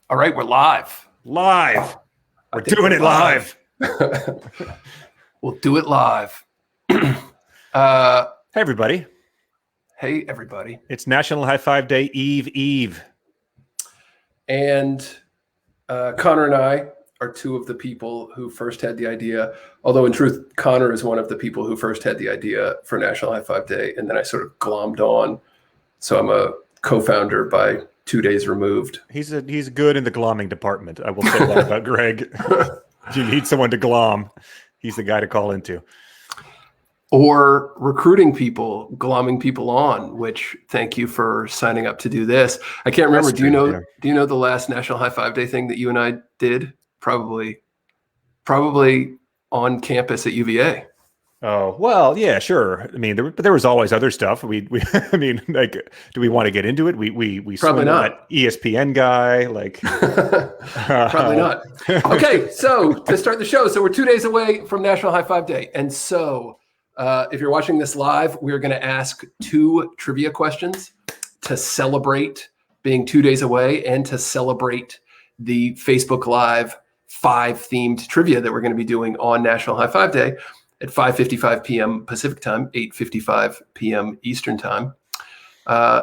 All right, we're live. Live. We're doing it live. We'll do it live. Hey, everybody. Hey, everybody. It's National High Five Day Eve. And Conor and I are two of the people who first had the idea. Although, in truth, Conor is one of the people who first had the idea for National High Five Day. And then I sort of glommed on. So I'm a co-founder by 2 days removed. He's good in the glomming department. I will say that about Greg. If you need someone to glom, he's the guy to call into. Or recruiting people, glomming people on, which thank you for signing up to do this. I can't remember. Do you know the last National High Five Day thing that you and I did? Probably on campus at UVA. Oh, well, yeah, sure. I mean, there was always other stuff. I mean, like, do we want to get into it? We probably not. That ESPN guy, like, probably not. Okay, so to start the show, so we're 2 days away from National High Five Day, and so if you're watching this live, we're going to ask 2 trivia questions to celebrate being 2 days away and to celebrate the Facebook Live 5 themed trivia that we're going to be doing on National High Five Day at 5:55 p.m. Pacific time, 8:55 p.m. Eastern time,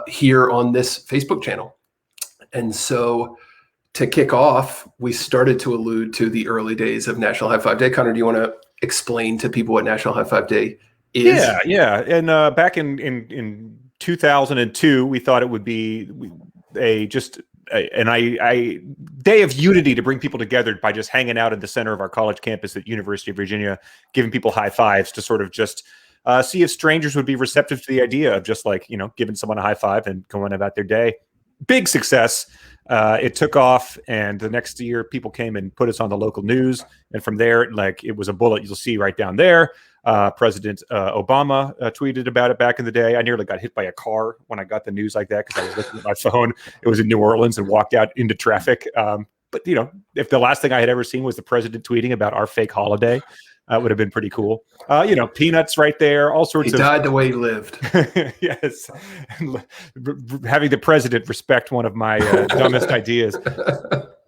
here on this Facebook channel. And so to kick off, we started to allude to the early days of National High Five Day. Conor, do you want to explain to people what National High Five Day is? Yeah. And back in 2002, we thought it would be a day of unity to bring people together by just hanging out in the center of our college campus at University of Virginia, giving people high fives to sort of just see if strangers would be receptive to the idea of just like, giving someone a high five and going about their day. Big success. It took off, and the next year people came and put us on the local news. And from there, like, it was a bullet you'll see right down there. President Obama tweeted about it back in the day. I nearly got hit by a car when I got the news like that because I was looking at my phone. It was in New Orleans and walked out into traffic. But, if the last thing I had ever seen was the president tweeting about our fake holiday, that would have been pretty cool. Peanuts right there, all sorts of... He died the way he lived. Yes. Having the president respect one of my dumbest ideas.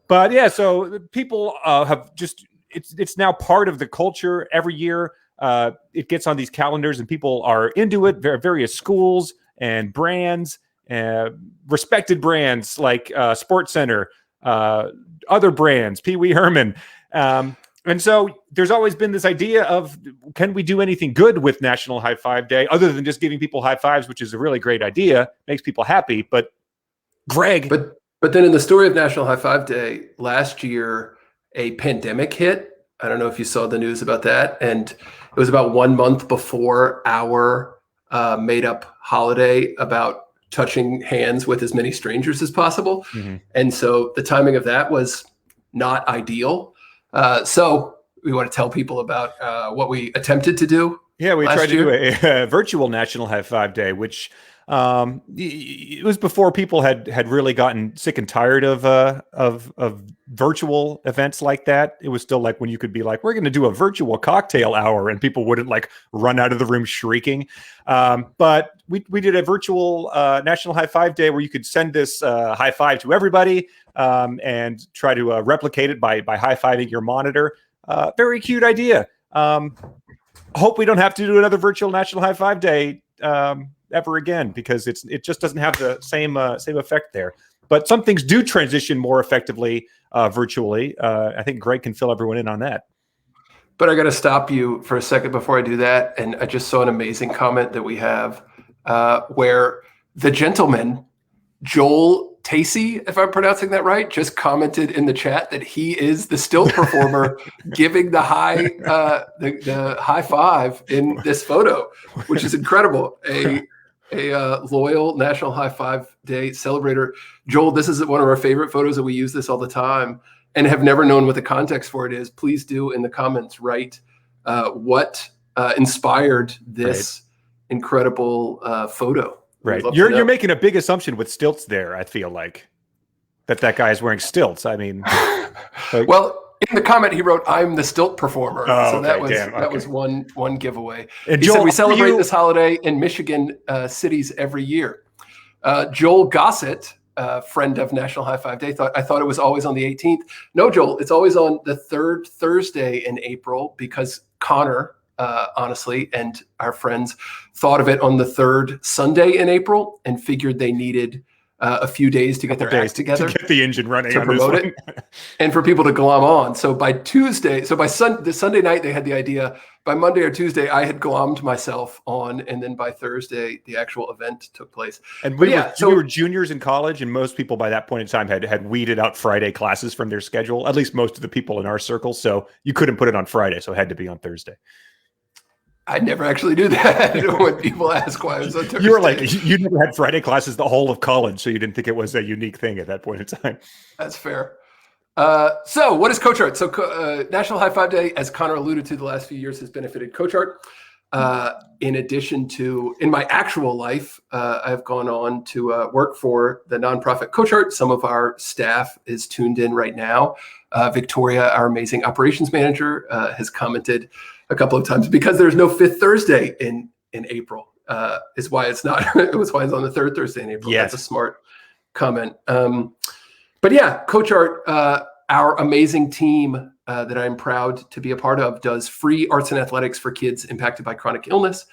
But yeah, so people have just... It's now part of the culture every year. It gets on these calendars and people are into it. Various schools and brands, respected brands like Sports Center, other brands, Pee Wee Herman. And so there's always been this idea of, can we do anything good with National High Five Day other than just giving people high fives, which is a really great idea, makes people happy. But Greg. But then in the story of National High Five Day, last year, a pandemic hit. I don't know if you saw the news about that. And it was about 1 month before our made up holiday about touching hands with as many strangers as possible. Mm-hmm. And so the timing of that was not ideal. So we want to tell people about what we attempted to do. Yeah, we tried to do a virtual National High Five Day, which it was before people had really gotten sick and tired of virtual events like that. It was still like when you could be like, we're going to do a virtual cocktail hour, and people wouldn't like run out of the room shrieking. But we did a virtual National High Five Day where you could send this high five to everybody and try to replicate it by high-fiving your monitor. Very cute idea. Hope we don't have to do another virtual National High Five Day ever again, because it just doesn't have the same effect there. But some things do transition more effectively virtually. I think Greg can fill everyone in on that. But I got to stop you for a second before I do that. And I just saw an amazing comment that we have where the gentleman, Joel Tacey, if I'm pronouncing that right, just commented in the chat that he is the still performer giving the high five in this photo, which is incredible. A loyal National High Five Day celebrator. Joel, this is one of our favorite photos, and we use this all the time and have never known what the context for it is. Please do in the comments write what inspired this incredible photo. Right. You're making a big assumption with stilts there, I feel like. That guy is wearing stilts. I mean, well, in the comment he wrote, "I'm the stilt performer." Oh, so that okay, was one giveaway. And he Joel, said we celebrate this holiday in Michigan cities every year. Joel Gossett friend of National High Five Day, I thought it was always on the 18th. No, Joel, it's always on the third Thursday in April because Connor, honestly, and our friends thought of it on the third Sunday in April and figured they needed a few days to get their act together, to get the engine running to promote it, and for people to glom on. So by Tuesday, the Sunday night they had the idea. By Monday or Tuesday, I had glommed myself on, and then by Thursday, the actual event took place. And we were juniors in college, and most people by that point in time had weeded out Friday classes from their schedule. At least most of the people in our circle. So you couldn't put it on Friday, so it had to be on Thursday. I never actually do that when people ask why it was on Thursday. You were like, you never had Friday classes the whole of college, so you didn't think it was a unique thing at that point in time. That's fair. So what is Coach Art? So National High Five Day, as Connor alluded to, the last few years has benefited Coach Art. In addition to, in my actual life, I've gone on to work for the nonprofit Coach Art. Some of our staff is tuned in right now. Victoria, our amazing operations manager, has commented a couple of times because there's no fifth Thursday in April. Is why it's not. It was why it's on the third Thursday in April. Yes. That's a smart comment. But yeah, Coach Art, our amazing team that I'm proud to be a part of, does free arts and athletics for kids impacted by chronic illness.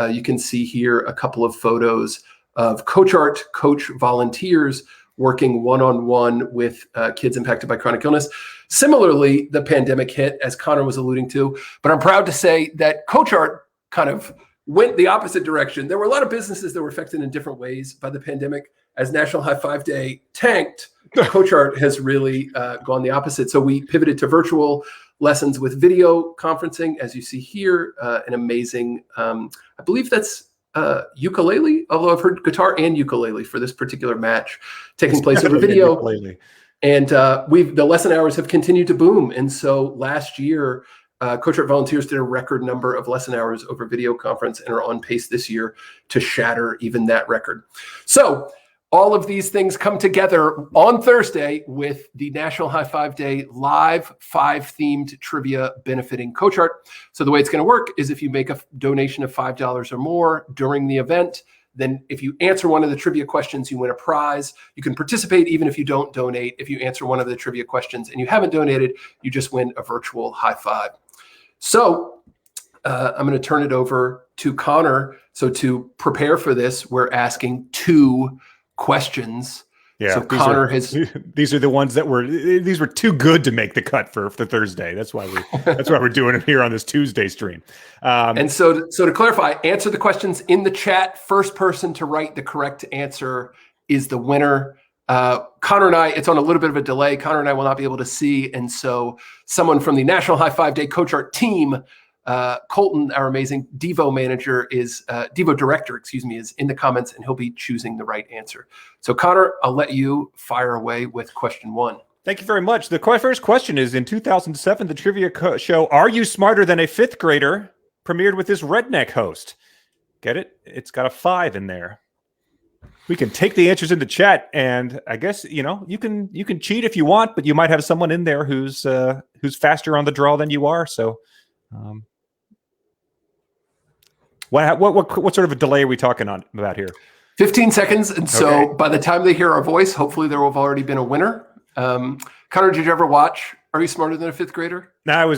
You can see here a couple of photos of Coach Art coach volunteers working one-on-one with kids impacted by chronic illness. Similarly, the pandemic hit, as Connor was alluding to, but I'm proud to say that Coach Art kind of went the opposite direction. There were a lot of businesses that were affected in different ways by the pandemic. As National High Five Day tanked, Coach Art has really gone the opposite. So we pivoted to virtual lessons with video conferencing, as you see here, an amazing, I believe that's ukulele, although I've heard guitar and ukulele for this particular match taking place over video. Ukulele. And the lesson hours have continued to boom. And so last year, Coach Art volunteers did a record number of lesson hours over video conference and are on pace this year to shatter even that record. So all of these things come together on Thursday with the National High Five Day live 5-themed trivia benefiting Coach Art. So the way it's going to work is if you make a donation of $5 or more during the event, then if you answer one of the trivia questions, you win a prize. You can participate even if you don't donate. If you answer one of the trivia questions and you haven't donated, you just win a virtual high five. So I'm going to turn it over to Connor. So to prepare for this, we're asking 2 questions. Yeah, so Connor these are the ones that these were too good to make the cut for Thursday. That's why we're doing it here on this Tuesday stream. And so to clarify, answer the questions in the chat. First person to write the correct answer is the winner. Connor and I, it's on a little bit of a delay. Connor and I will not be able to see. And so someone from the National High Five Day Coach Art team, Colton, our amazing Devo manager, Devo director, is in the comments, and he'll be choosing the right answer. So Connor, I'll let you fire away with question 1. Thank you very much. The first question is, in 2007, the trivia show Are You Smarter Than a Fifth Grader premiered with this redneck host. Get it? It's got a 5 in there. We can take the answers in the chat, and I guess you can cheat if you want, but you might have someone in there who's faster on the draw than you are. So, what sort of a delay are we talking about here? 15 seconds, and so by the time they hear our voice, hopefully there will have already been a winner. Connor, did you ever watch Are You Smarter Than a Fifth Grader? No,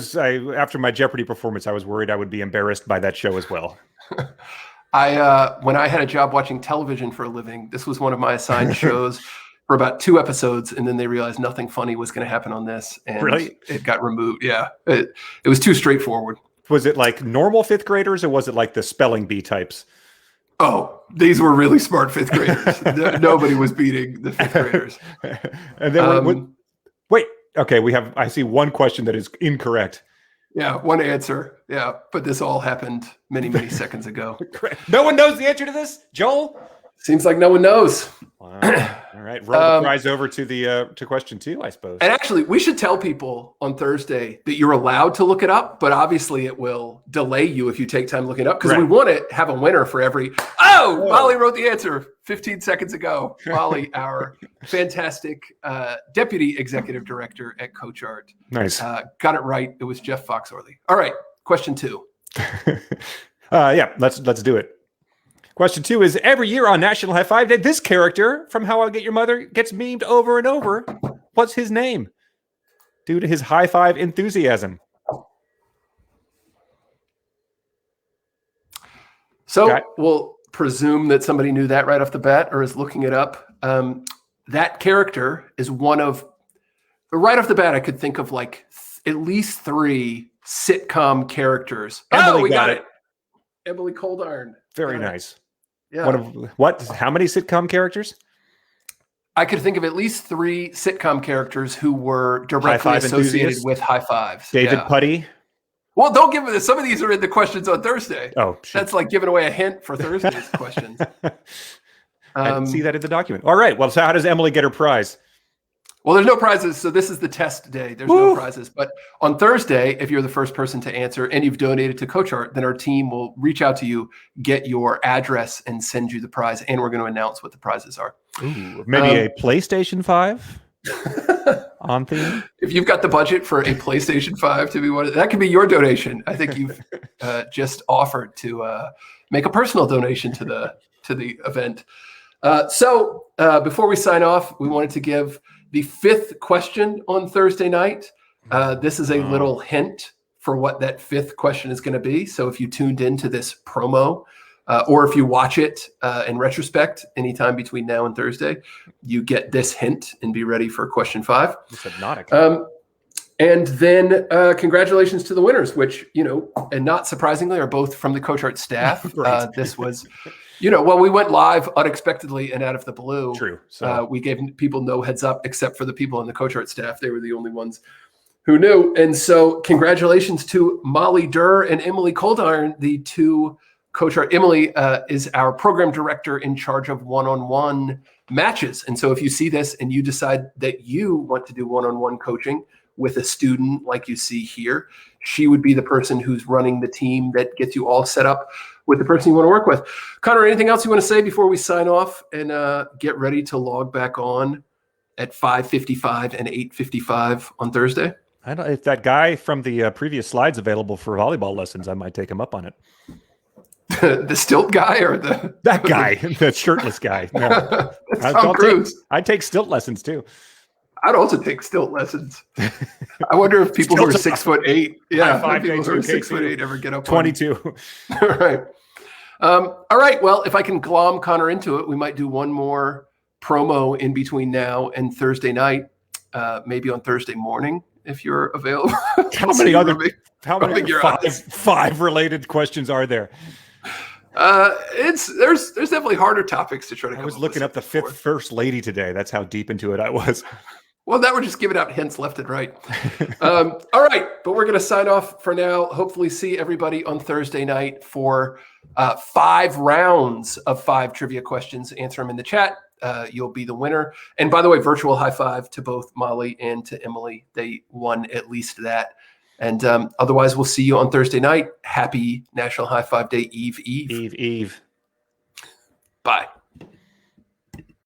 after my Jeopardy performance, I was worried I would be embarrassed by that show as well. When I had a job watching television for a living, this was one of my assigned shows for about 2 episodes, and then they realized nothing funny was going to happen on this, and it got removed. Yeah, it was too straightforward. Was it like normal fifth graders, or was it like the spelling bee types? Oh, these were really smart fifth graders. Nobody was beating the fifth graders. And then wait, okay, I see one question that is incorrect. Yeah, one answer. Yeah, but this all happened many, many seconds ago. No one knows the answer to this, Joel? Seems like no one knows. Wow. All right, roll the prize over to question 2, I suppose. And actually, we should tell people on Thursday that you're allowed to look it up, but obviously it will delay you if you take time looking it up, because we want to have a winner for every. Oh, Molly wrote the answer 15 seconds ago. Molly, our fantastic deputy executive director at Coach Art. Nice. Got it right. It was Jeff Foxworthy. All right, question 2. Yeah, let's do it. Question 2 is, every year on National High Five Day, this character from How I Get Your Mother gets memed over and over. What's his name? Due to his high five enthusiasm. So we'll presume that somebody knew that right off the bat or is looking it up. That character is one of, right off the bat, I could think of like at least 3 sitcom characters. Emily we got it. Emily Coldarn. Very nice. Yeah. How many sitcom characters? I could think of at least 3 sitcom characters who were directly associated with high fives. David Putty. Well, don't give me this. Some of these are in the questions on Thursday. Oh, shit. That's like giving away a hint for Thursday's questions. I didn't see that in the document. All right. Well, so how does Emily get her prize? Well, there's no prizes. So this is the test day. There's no prizes. But on Thursday, if you're the first person to answer and you've donated to Coach Art, then our team will reach out to you, get your address, and send you the prize. And we're going to announce what the prizes are. Ooh, maybe a PlayStation 5 on theme. If you've got the budget for a PlayStation 5 to be one, that could be your donation. I think you've just offered to make a personal donation to the event. So before we sign off, we wanted to give the 5th question on Thursday night. This is a little hint for what that 5th question is going to be. So if you tuned into this promo, or if you watch it in retrospect anytime between now and Thursday, you get this hint and be ready for question 5. It's hypnotic. And then congratulations to the winners, which, and not surprisingly, are both from the Coach Art staff. This was... we went live unexpectedly and out of the blue. True. So we gave people no heads up except for the people on the Coach Art staff. They were the only ones who knew. And so congratulations to Molly Durr and Emily Coldarn, the 2 Coach Art. Emily is our program director in charge of one-on-one matches. And so if you see this and you decide that you want to do one-on-one coaching with a student like you see here, she would be the person who's running the team that gets you all set up with the person you want to work with. Conor, anything else you want to say before we sign off and get ready to log back on at 5:55 and 8:55 on Thursday? I don't. If that guy from the previous slide's available for volleyball lessons, I might take him up on it. The stilt guy or that guy, the shirtless guy? No. I'd take stilt lessons too. I'd also take stilt lessons. I wonder if people who are 6'8", people who are 6'8" ever get up 22. All right. All right. Well, if I can glom Conor into it, we might do one more promo in between now and Thursday night, maybe on Thursday morning if you're available. How many other five related questions are there? There's definitely harder topics to try to. I was looking up the 5th first lady today. That's how deep into it I was. Well, that we're just giving out hints left and right. All right, but we're going to sign off for now. Hopefully see everybody on Thursday night for 5 rounds of 5 trivia questions. Answer them in the chat. You'll be the winner. And by the way, virtual high five to both Molly and to Emily. They won at least that. And otherwise, we'll see you on Thursday night. Happy National High Five Day Eve. Eve. Bye.